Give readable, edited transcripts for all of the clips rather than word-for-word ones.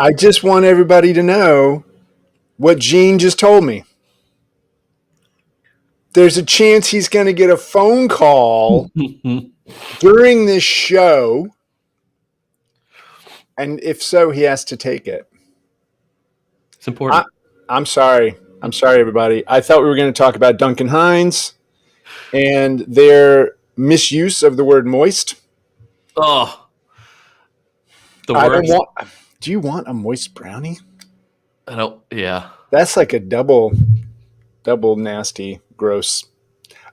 I just want everybody to know what Gene just told me. There's a chance he's going to get a phone call during this show. And if so, he has to take it. It's important. I'm sorry. I'm sorry, everybody. I thought we were going to talk about Duncan Hines and their misuse of the word moist. Oh, the worst. Do you want a moist brownie? I don't. Yeah. That's like a double nasty, gross.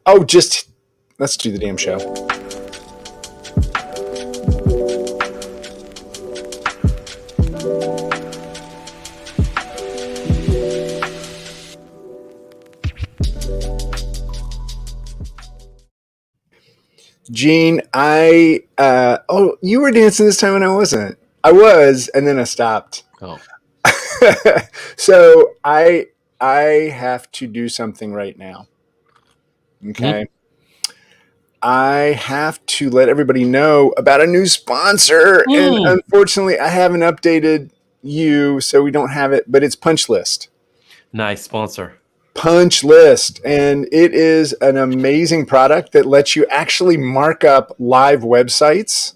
Oh, just let's do the damn show. Gene, you were dancing this time and I wasn't. I was, and then I stopped. Oh. So I have to do something right now. Okay. I have to let everybody know about a new sponsor. And unfortunately, I haven't updated you, so we don't have it, but it's Punchlist. Nice sponsor. Punchlist. And it is an amazing product that lets you actually mark up live websites.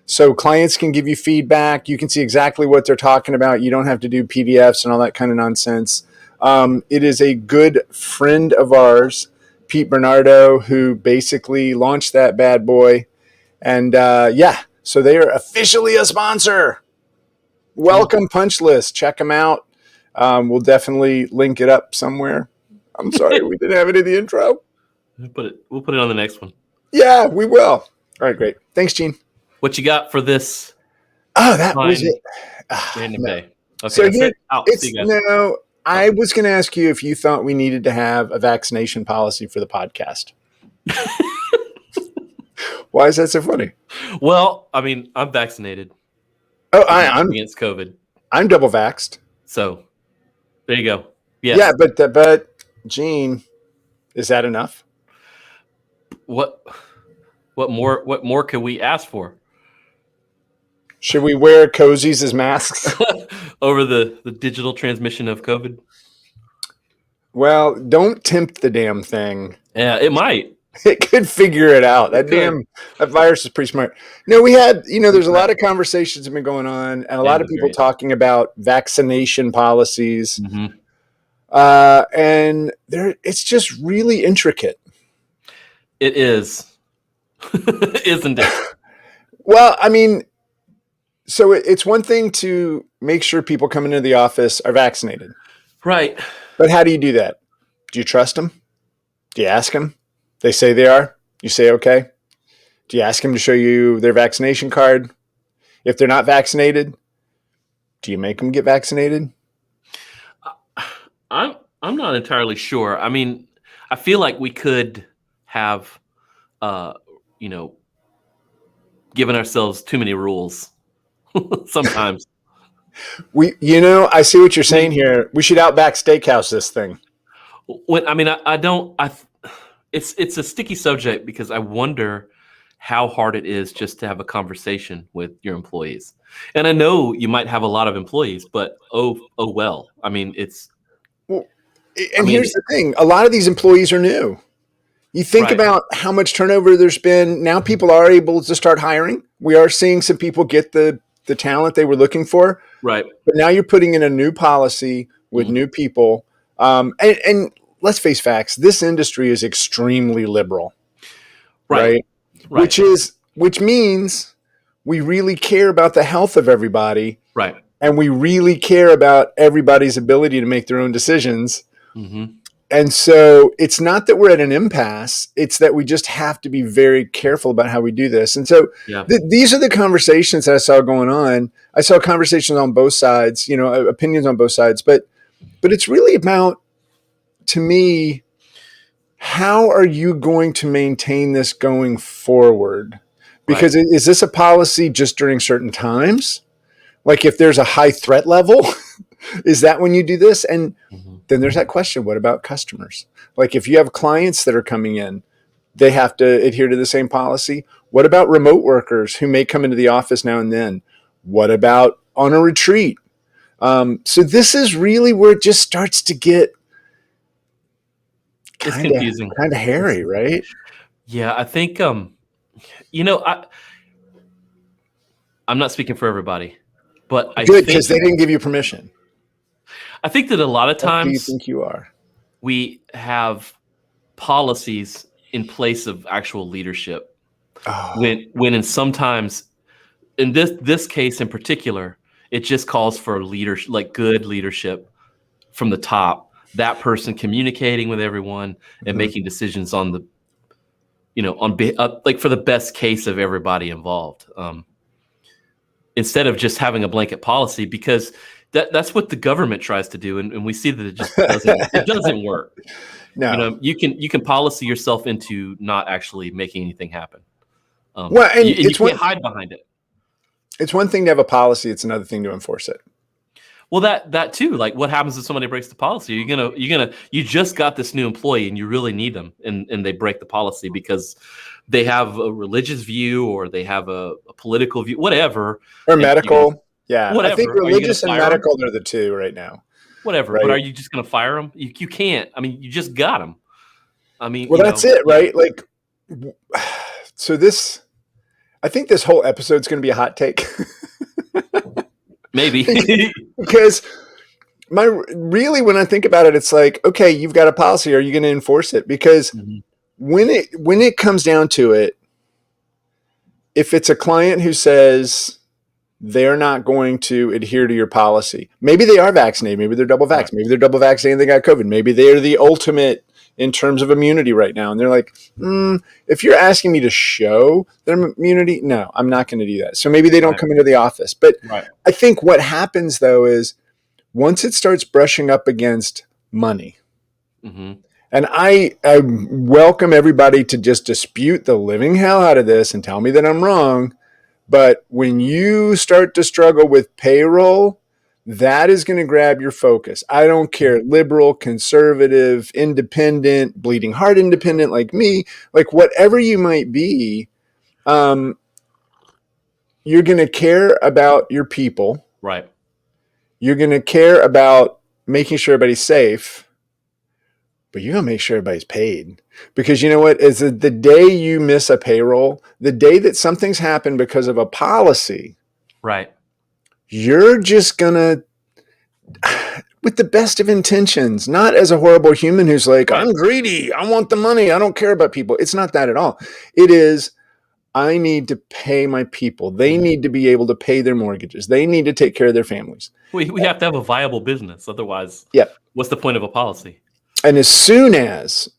So clients can give you feedback. You can see exactly what they're talking about. You don't have to do PDFs and all that kind of nonsense. It is a good friend of ours, Pete Bernardo, who basically launched that bad boy. And so they are officially a sponsor. Welcome, Punchlist. Check them out. We'll definitely link it up somewhere. I'm sorry we didn't have it in the intro. We'll put it on the next one. Yeah, we will. All right, great. Thanks, Gene. What you got for this? Oh, that was it. Random day. Okay, so here, I was going to ask you if you thought we needed to have a vaccination policy for the podcast. Why is that so funny? Well, I mean, I'm vaccinated. Oh, I'm against COVID. I'm double vaxxed. So there you go. Yes. Yeah, but Gene, is that enough? What more could we ask for? Should we wear cozies as masks? Over the digital transmission of COVID? Well, don't tempt the damn thing. Yeah, it might. It could figure it out. That virus is pretty smart. No, we had, there's a lot of conversations have been going on and a lot of people talking about vaccination policies. Mm-hmm. And it's just really intricate. It is. Isn't it? Well, I mean, so it's one thing to make sure people coming into the office are vaccinated. Right. But how do you do that? Do you trust them? Do you ask them? They say they are. You say, okay. Do you ask them to show you their vaccination card? If they're not vaccinated, do you make them get vaccinated? I'm not entirely sure. I mean, I feel like we could have, given ourselves too many rules sometimes. I see what you're saying here. We should Outback Steakhouse this thing. It's a sticky subject because I wonder how hard it is just to have a conversation with your employees. And I know you might have a lot of employees, but oh well. I mean, here's the thing. A lot of these employees are new. You think about how much turnover there's been. Now people are able to start hiring. We are seeing some people get the talent they were looking for. Right. But now you're putting in a new policy with new people. And let's face facts. This industry is extremely liberal. Right. Which means we really care about the health of everybody. Right. And we really care about everybody's ability to make their own decisions. Mm-hmm. And so it's not that we're at an impasse. It's that we just have to be very careful about how we do this. And so these are the conversations that I saw going on. I saw conversations on both sides, opinions on both sides. But it's really about, to me, how are you going to maintain this going forward? Because is this a policy just during certain times? Like if there's a high threat level, is that when you do this? And then there's that question, what about customers? Like if you have clients that are coming in, they have to adhere to the same policy. What about remote workers who may come into the office now and then? What about on a retreat? So this is really where it just starts to get It's kind confusing. of hairy, right? Yeah, I think I'm not speaking for everybody, but Good, because they didn't give you permission. I think that a lot of What do you times think you are? we have policies in place of actual leadership. Oh. When in sometimes in this case in particular, it just calls for leadership, like good leadership from the top. That person communicating with everyone and making decisions on the, like for the best case of everybody involved. Instead of just having a blanket policy, because that's what the government tries to do, and we see that it just doesn't work. No. You can policy yourself into not actually making anything happen. Well, and You can't hide behind it. It's one thing to have a policy; it's another thing to enforce it. Well, that too. Like, what happens if somebody breaks the policy? You just got this new employee and you really need them, and they break the policy because they have a religious view or they have a political view, whatever. Or medical. Yeah. Whatever. I think religious and medical are the two right now. Whatever. Right? But are you just going to fire them? You can't. I mean, you just got them. I mean, well, that's it, right? Like, so I think this whole episode's going to be a hot take. Maybe. Because when I think about it, it's like, okay, you've got a policy. Are you going to enforce it? Because when it comes down to it, if it's a client who says they're not going to adhere to your policy, maybe they are vaccinated, maybe they're double vaxxed, maybe they're double vaccinated and they got COVID, maybe they're the ultimate in terms of immunity right now. And they're like, if you're asking me to show their immunity, no, I'm not going to do that. So maybe they don't come into the office. But I think what happens, though, is once it starts brushing up against money, and I welcome everybody to just dispute the living hell out of this and tell me that I'm wrong. But when you start to struggle with payroll, that is going to grab your focus. I don't care, liberal, conservative, independent, bleeding heart independent like me, like whatever you might be, you're going to care about your people. Right. You're going to care about making sure everybody's safe, but you're going to make sure everybody's paid. Because you know what? Is the day you miss a payroll, the day that something's happened because of a policy, right? You're just going to, with the best of intentions, not as a horrible human who's like, I'm greedy, I want the money, I don't care about people. It's not that at all. It is, I need to pay my people. They need to be able to pay their mortgages. They need to take care of their families. We have to have a viable business. Otherwise, what's the point of a policy? And as soon as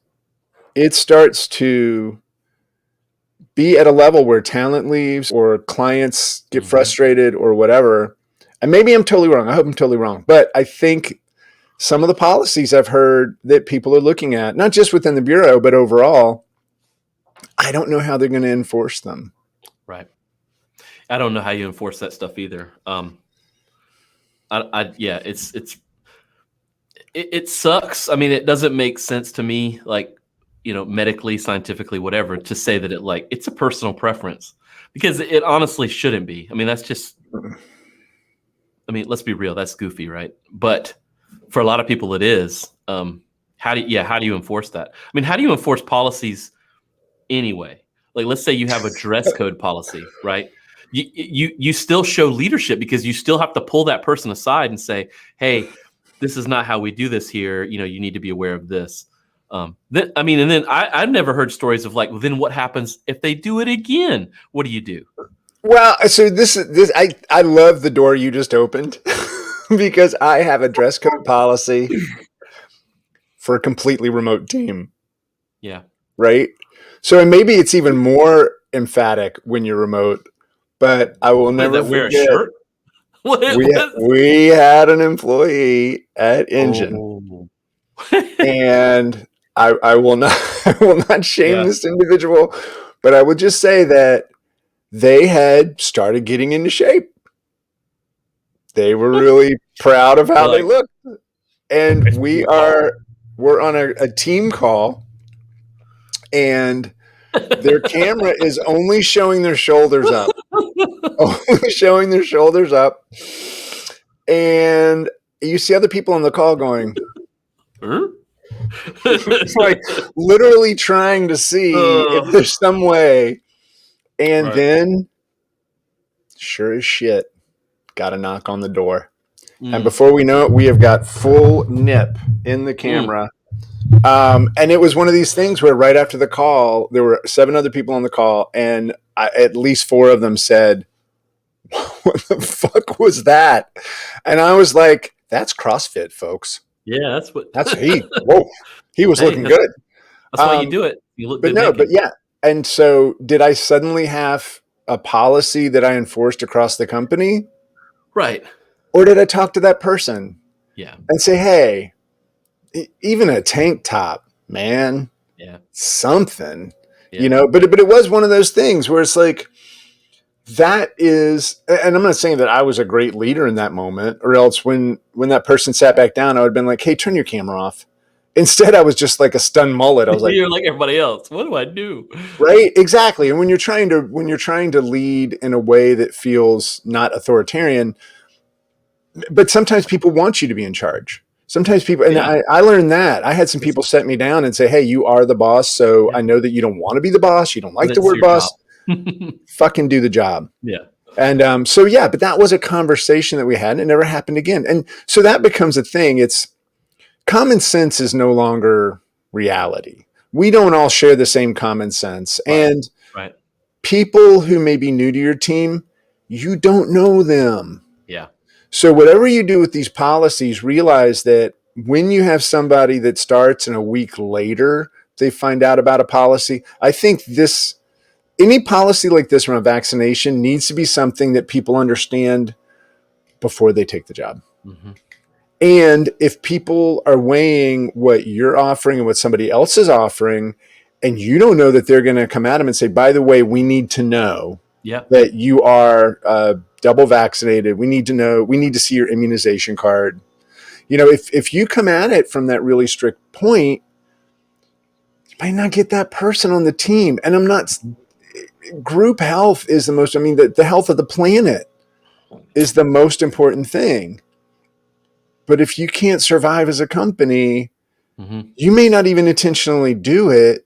it starts to be at a level where talent leaves or clients get frustrated or whatever, and maybe I'm totally wrong. I hope I'm totally wrong. But I think some of the policies I've heard that people are looking at, not just within the Bureau, but overall, I don't know how they're going to enforce them. Right. I don't know how you enforce that stuff either. It sucks. I mean, it doesn't make sense to me, like, medically, scientifically, whatever, to say that it's a personal preference, because it honestly shouldn't be. I mean, that's just, let's be real. That's goofy, right? But for a lot of people, it is. How do you enforce that? I mean, how do you enforce policies anyway? Like, let's say you have a dress code policy, right? You still show leadership, because you still have to pull that person aside and say, hey, this is not how we do this here. You need to be aware of this. Then I've never heard stories of then what happens if they do it again? What do you do? Well, so I love the door you just opened because I have a dress code policy for a completely remote team. Yeah. Right. So, and maybe it's even more emphatic when you're remote, but I will never wear a shirt. We had an employee at Engine, and I will not shame this individual, but I would just say that they had started getting into shape. They were really proud of how they looked, and we're on a team call, and their camera is only showing their shoulders up. and you see other people on the call going, like literally trying to see if there's some way. And then, sure as shit, got a knock on the door. And before we know it, we have got full nip in the camera. And it was one of these things where right after the call, there were 7 other people on the call, and at least 4 of them said, what the fuck was that? And I was like, that's CrossFit, folks. Yeah, he was looking good. That's why you do it. You look good. But yeah. And so did I suddenly have a policy that I enforced across the company? Right. Or did I talk to that person? Yeah. And say, hey, even a tank top, man. Yeah. Something. Yeah. But it was one of those things where it's like, that is, and I'm not saying that I was a great leader in that moment, or else when that person sat back down, I would have been like, hey, turn your camera off. Instead, I was just like a stunned mullet. I was like, you're like everybody else. What do I do? Right. Exactly. And when you're trying to lead in a way that feels not authoritarian, but sometimes people want you to be in charge. Sometimes people, and I learned that. I had some people set me down and say, hey, you are the boss. So I know that you don't want to be the boss. You don't like the word boss. Fucking do the job. Yeah. And but that was a conversation that we had, and it never happened again. And so that becomes a thing. It's common sense is no longer reality. We don't all share the same common sense. And people who may be new to your team, you don't know them. Yeah. So whatever you do with these policies, realize that when you have somebody that starts and a week later, they find out about a policy, I think any policy like this around vaccination needs to be something that people understand before they take the job. Mm-hmm. And if people are weighing what you're offering and what somebody else is offering, and you don't know that they're going to come at them and say, by the way, we need to know that you are double vaccinated. We need to see your immunization card. If you come at it from that really strict point, you might not get that person on the team. And group health is the health of the planet is the most important thing. But if you can't survive as a company, you may not even intentionally do it.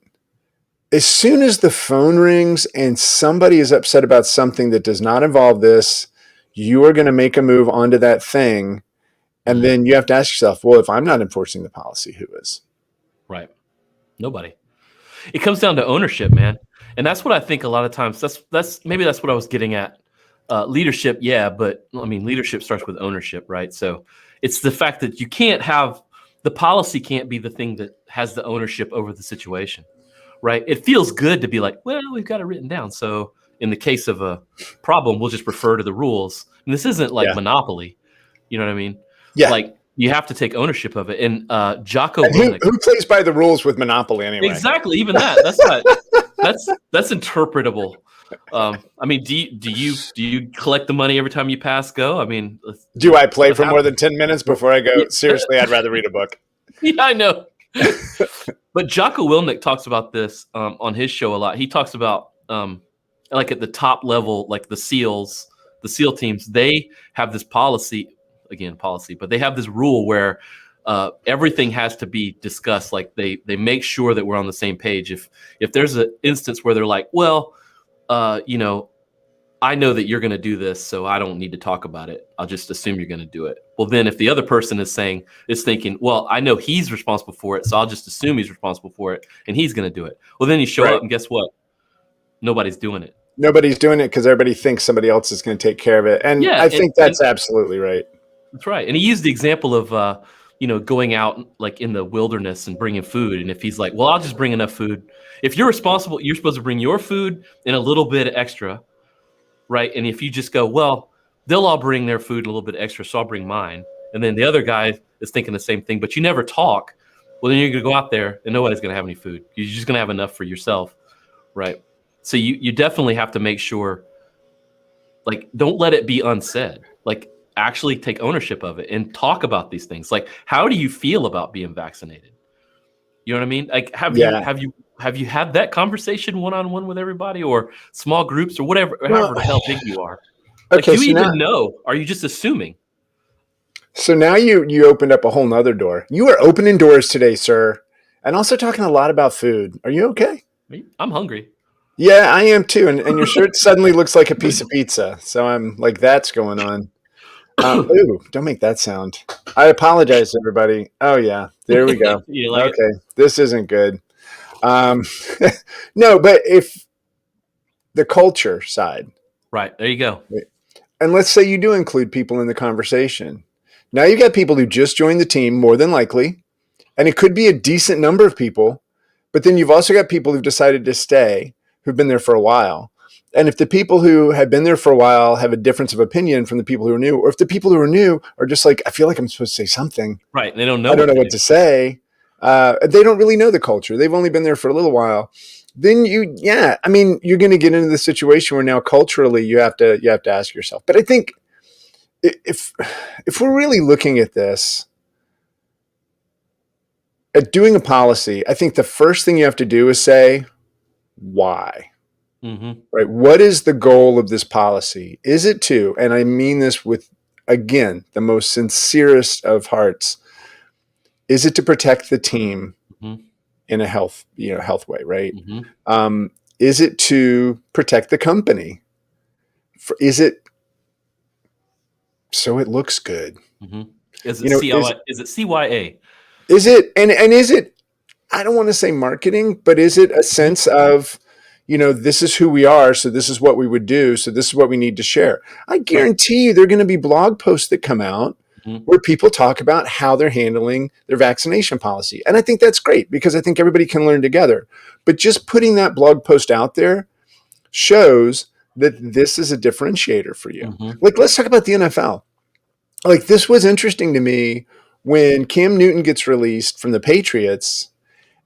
As soon as the phone rings and somebody is upset about something that does not involve this, you are going to make a move onto that thing. And then you have to ask yourself, well, if I'm not enforcing the policy, who is? Right. Nobody. It comes down to ownership, man. And that's what I think a lot of times, that's what I was getting at. Leadership, yeah, but leadership starts with ownership, right? So it's the fact that you can't have, the policy can't be the thing that has the ownership over the situation, right? It feels good to be like, well, we've got it written down. So in the case of a problem, we'll just refer to the rules. And this isn't like Monopoly. You know what I mean? Yeah. Like you have to take ownership of it. And Jocko Willink, who plays by the rules with Monopoly anyway? Exactly. Even that. That's not. that's interpretable. Do you collect the money every time you pass go? Do I play for more than 10 minutes before I go? Seriously, I'd rather read a book. Yeah, I know. But Jocko Willink talks about this on his show a lot. He talks about like at the top level, like the SEAL teams, they have this policy, but they have this rule where everything has to be discussed. Like they make sure that we're on the same page. If there's an instance where they're like, well, I know that you're going to do this, so I don't need to talk about it. I'll just assume you're going to do it. Well, then if the other person is thinking, well, I know he's responsible for it, so I'll just assume he's responsible for it, and he's going to do it. Well, then you show up, and guess what? Nobody's doing it. Nobody's doing it because everybody thinks somebody else is going to take care of it. And I think that's absolutely right. That's right. And he used the example of, going out like in the wilderness and bringing food. And if he's like, well, I'll just bring enough food. If you're responsible, you're supposed to bring your food and a little bit extra, right? And if you just go, well, they'll all bring their food a little bit extra, so I'll bring mine. And then the other guy is thinking the same thing, but you never talk. Well, then you're going to go out there and nobody's going to have any food. You're just going to have enough for yourself, right? So you definitely have to make sure, like, don't let it be unsaid. Like, actually take ownership of it and talk about these things. Like, how do you feel about being vaccinated? You know what I mean? Like, have you had that conversation one-on-one with everybody or small groups or whatever, however the hell big you are? Like, do you even know? Are you just assuming? So now you opened up a whole nother door. You are opening doors today, sir. And also talking a lot about food. Are you okay? I'm hungry. Yeah, I am too. And your shirt suddenly looks like a piece of pizza. So I'm like, that's going on. Ooh, don't make that sound. I apologize, everybody. Oh yeah, there we go. You like it? Okay, this isn't good. Um, no, but if the culture side, Right. There you go. and let's say you do include people in the conversation. Now you got people who just joined the team, more than likely, and it could be a decent number of people, but then you've also got people who've decided to stay, who've been there for a while. And if the people who have been there for a while have a difference of opinion from the people who are new, or if the people who are new are just like, I feel like I'm supposed to say something, Right. They don't know I don't what know to what do. to say. They don't really know the culture. They've only been there for a little while. Then I mean, you're going to get into the situation where now culturally you have to ask yourself. But I think if we're really looking at this, at doing a policy, I think the first thing you have to do is say why. Mm-hmm. Right? What is the goal of this policy? Is it to, and I mean this with, again, the most sincerest of hearts, is it to protect the team Mm-hmm. in a health way, right? Mm-hmm. Is it to protect the company? Is it so it looks good? Mm-hmm. Is You it know, is it CYA? is it and is it, I don't want to say marketing, but is it a Mm-hmm. sense of, this is who we are, so this is what we would do, so this is what we need to share. I Right. guarantee you there are going to be blog posts that come out Mm-hmm. where people talk about how they're handling their vaccination policy. And I think that's great because I think everybody can learn together. But just putting that blog post out there shows that this is a differentiator for you. Mm-hmm. Like, let's talk about the NFL. Like, this was interesting to me when Cam Newton gets released from the Patriots,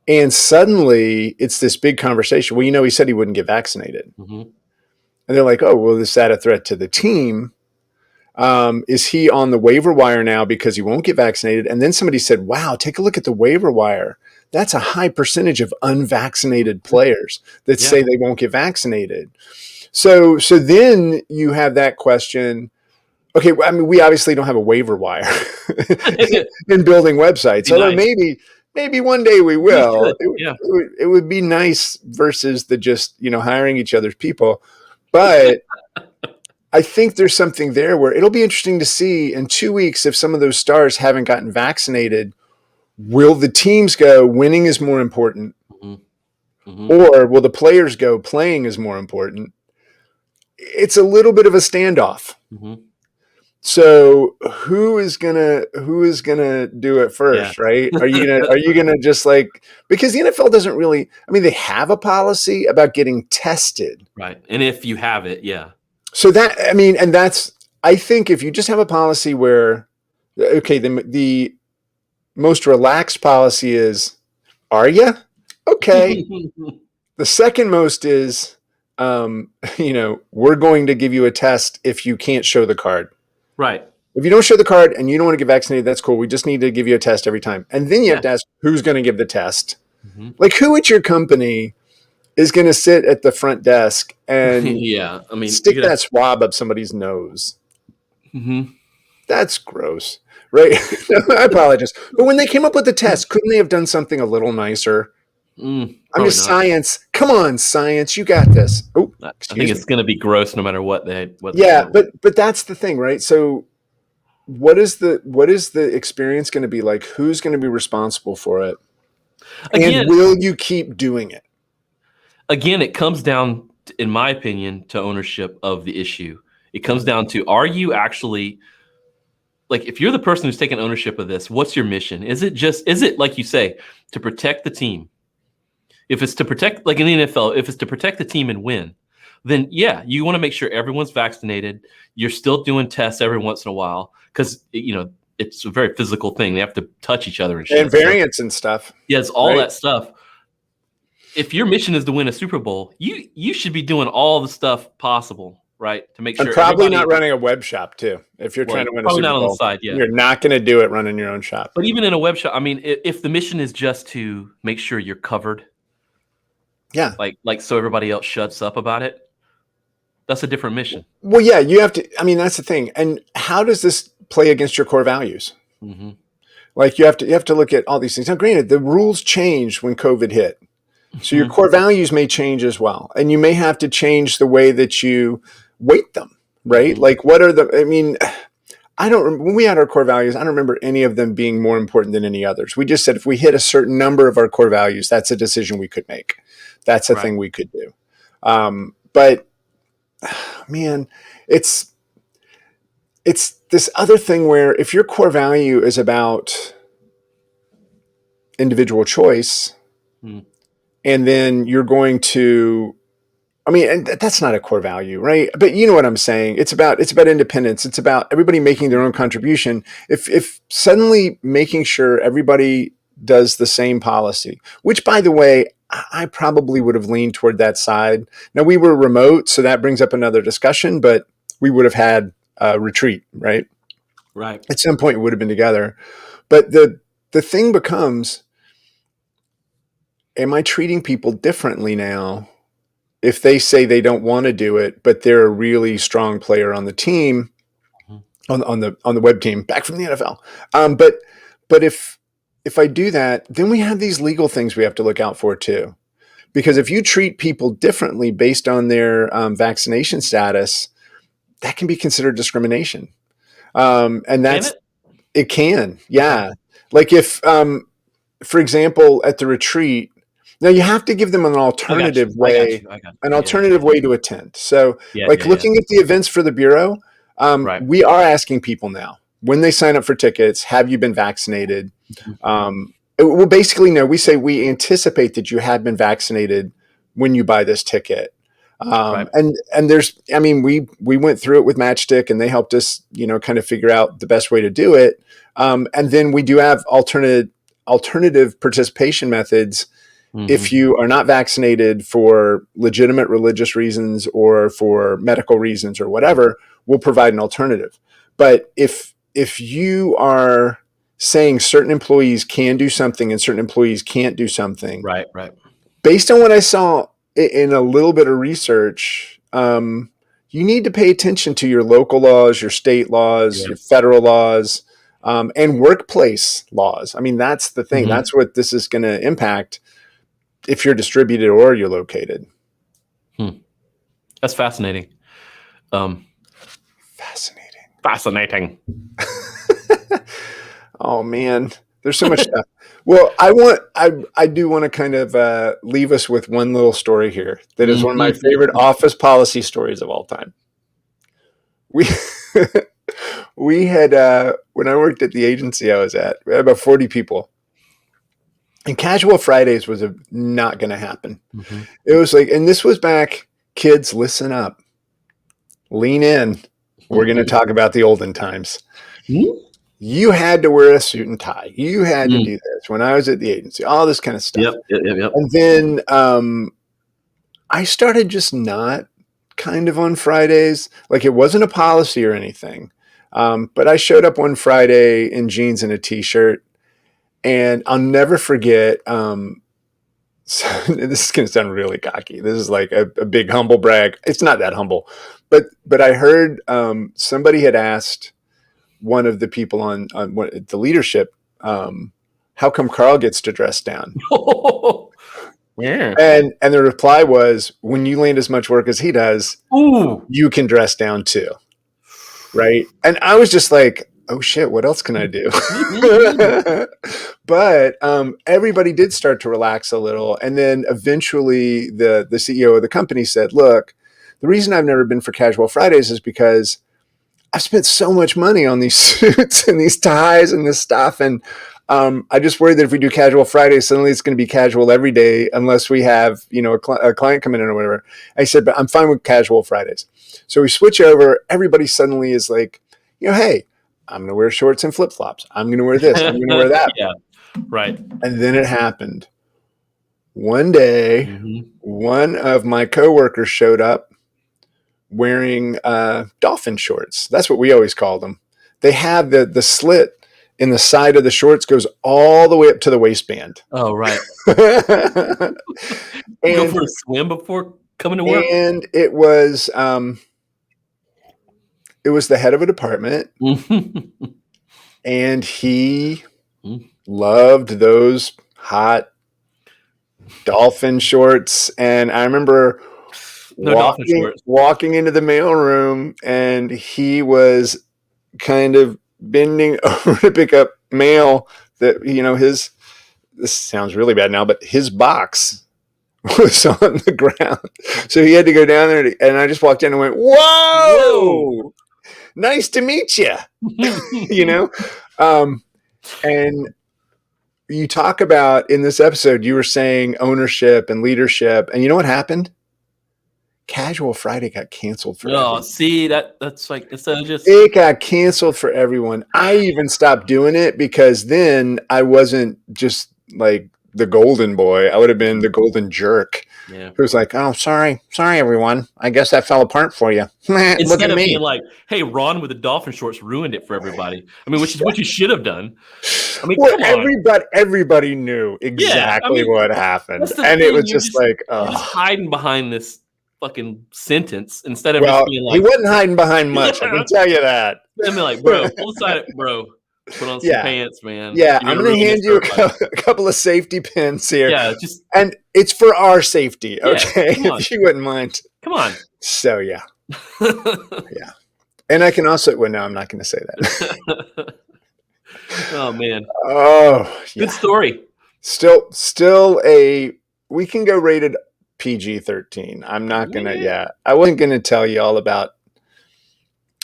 and suddenly it's this big conversation. Well, he said he wouldn't get vaccinated. Mm-hmm. And they're like, oh, well, is that a threat to the team? Is he on the waiver wire now because he won't get vaccinated? And then somebody said, wow, take a look at the waiver wire. That's a high percentage of unvaccinated players that Yeah. say they won't get vaccinated. So then you have that question. Okay, I mean, we obviously don't have a waiver wire in building websites, although Nice. maybe one day we We will. should. Yeah. It would be nice versus the just hiring each other's people, but I think there's something there where it'll be interesting to see in 2 weeks if some of those stars haven't gotten vaccinated. Will the teams go winning is more important, Mm-hmm. Mm-hmm. or will the players go playing is more important? It's a little bit of a standoff. Mm-hmm. So who is gonna do it Yeah. first, right? Are you gonna just like, because the NFL doesn't really, I mean, they have a policy about getting tested. Right. And if you have it, yeah. So that, I mean, and that's, I think if you just have a policy where, okay, the most relaxed policy is, are you? Okay. The second most is, we're going to give you a test if you can't show the card. Right. If you don't show the card and you don't want to get vaccinated, that's cool. We just need to give you a test every time. And then you have Yeah. to ask who's going to give the test. Mm-hmm. Like, who at your company is going to sit at the front desk and Yeah. I mean, stick that swab up somebody's nose? Mm-hmm. That's gross, right? I apologize. But when they came up with the test, couldn't they have done something a little nicer? I'm just Not. science. Come on, science. You got this. Oh, I excuse think me. it's going to be gross no matter what they Yeah, come up with. but that's the thing, right? So what is the experience going to be like? Who's going to be responsible for it? Again, And will you keep doing it? again, it comes down, in my opinion, to ownership of the issue. It comes down to, are you actually, like, if you're the person who's taking ownership of this, what's your mission? Is it like you say, to protect the team? If it's to protect, like in the NFL, if it's to protect the team and win, then yeah, you want to make sure everyone's vaccinated. You're still doing tests every once in a while because it's a very physical thing. They have to touch each other and shit. And variants and stuff. Yeah, it's all right? that stuff. If your mission is to win a Super Bowl, you should be doing all the stuff possible, right, to make sure. And probably not running a web shop too. If you're trying to win a Super Bowl, not on the Bowl, side, yeah. You're not going to do it running your own shop. But even in a web shop, I mean, if the mission is just to make sure you're covered, yeah, like so everybody else shuts up about it, that's a different mission. Well, yeah, you have to. I mean, that's the thing. And how does this play against your core values. Mm-hmm. Like you have to look at all these things. Now, granted, the rules changed when COVID hit. So your core values may change as well. And you may have to change the way that you weight them, right? Mm-hmm. Like what are I mean, when we had our core values, I don't remember any of them being more important than any others. We just said if we hit a certain number of our core values, that's a decision we could make. That's a thing we could do. But man, it's this other thing where if your core value is about individual choice, and then you're going to, I mean, and that's not a core value, right? But you know what I'm saying? It's about independence. It's about everybody making their own contribution. If suddenly making sure everybody does the same policy, which by the way, I probably would have leaned toward that side. Now we were remote, so that brings up another discussion, but we would have had a retreat, right? Right. At some point we would have been together. But the thing becomes, am I treating people differently now if they say they don't want to do it, but they're a really strong player on the team, on the web team, back from the NFL? But if I do that, then we have these legal things we have to look out for too. Because if you treat people differently based on their vaccination status, that can be considered discrimination. And that's, it can, yeah. Okay. Like if, for example, at the retreat, now you have to give them an alternative way, way to attend. So looking at the events for the Bureau, we are asking people now when they sign up for tickets, have you been vaccinated? Well, basically, no, we say we anticipate that you have been vaccinated when you buy this ticket. And there's, I mean, we went through it with Matchstick and they helped us, kind of figure out the best way to do it. And then we do have alternative participation methods. If you are not vaccinated for legitimate religious reasons or for medical reasons or whatever, we'll provide an alternative. But if you are saying certain employees can do something and certain employees can't do something, right. Based on what I saw in a little bit of research, you need to pay attention to your local laws, your state laws, your federal laws, and workplace laws. I mean, that's the thing. That's what this is going to impact if you're distributed or you're located. That's fascinating. Fascinating. Oh man, there's so much stuff. Well, I do want to kind of leave us with one little story here that is one of my favorite office policy stories of all time. We had when I worked at the agency I was at, we had about 40 people. And Casual Fridays was not going to happen. It was like, and this was back, kids, listen up, lean in. We're going to talk about the olden times. You had to wear a suit and tie. You had to do this when I was at the agency, all this kind of stuff. Yep. And then I started just not kind of on Fridays. Like it wasn't a policy or anything. But I showed up one Friday in jeans and a t-shirt. And I'll never forget, so this is going to sound really cocky. This is like a big humble brag. It's not that humble. But I heard somebody had asked one of the people on the leadership, how come Carl gets to dress down? Yeah. And the reply was, when you land as much work as he does, you can dress down too. Right. And I was just like, oh shit, what else can I do? But everybody did start to relax a little. And then eventually the CEO of the company said, look, the reason I've never been for Casual Fridays is because I've spent so much money on these suits and these ties and this stuff. And I just worry that if we do Casual Fridays, suddenly it's going to be casual every day unless we have, a client come in or whatever. I said, but I'm fine with Casual Fridays. So we switch over. Everybody suddenly is like, hey, I'm going to wear shorts and flip-flops. I'm going to wear this. I'm going to wear that. Yeah, right. And then it happened. One day, one of my coworkers showed up wearing dolphin shorts. That's what we always called them. They have the slit in the side of the shorts goes all the way up to the waistband. Oh, right. And go for a swim before coming to work. And it was it was the head of a department, and he loved those hot dolphin shorts. And I remember walking into the mailroom, and he was kind of bending over to pick up mail that, this sounds really bad now, but his box was on the ground. So he had to go down there, and I just walked in and went, whoa! Nice to meet you. And you talk about in this episode, you were saying ownership and leadership, and you know what happened? Casual Friday got canceled for everyone. See, that's like, it got canceled for everyone. I even stopped doing it because then I wasn't just like the golden boy. I would have been the golden jerk. Yeah. Who was like, oh, sorry, everyone. I guess that fell apart for you. Instead of being like, hey, Ron with the dolphin shorts ruined it for everybody. I mean, which is what you should have done. I mean, well, everybody knew exactly what happened. And it was just like, you're just hiding behind this fucking sentence instead of just being like, he wasn't hiding behind much. I can tell you that. I'd be like, bro, pull aside it, bro. Put on some pants, man. Yeah, I'm going to hand you a couple of safety pins here. Yeah, and it's for our safety, okay? If you wouldn't mind. Come on. So, yeah. Yeah. And I can also, well, no, I'm not going to say that. Oh, man. Oh, yeah. Good story. Still we can go rated PG-13. I'm not going to, I wasn't going to tell you all about.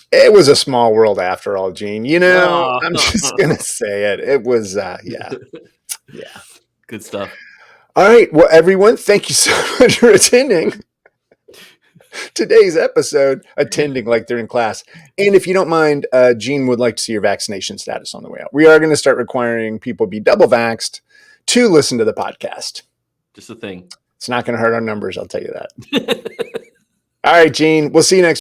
It was a small world after all, Gene. I'm just going to say it. It was, yeah. Good stuff. All right. Well, everyone, thank you so much for attending today's episode, attending like they're in class. And if you don't mind, Gene would like to see your vaccination status on the way out. We are going to start requiring people be double vaxxed to listen to the podcast. Just a thing. It's not going to hurt our numbers, I'll tell you that. All right, Gene. We'll see you next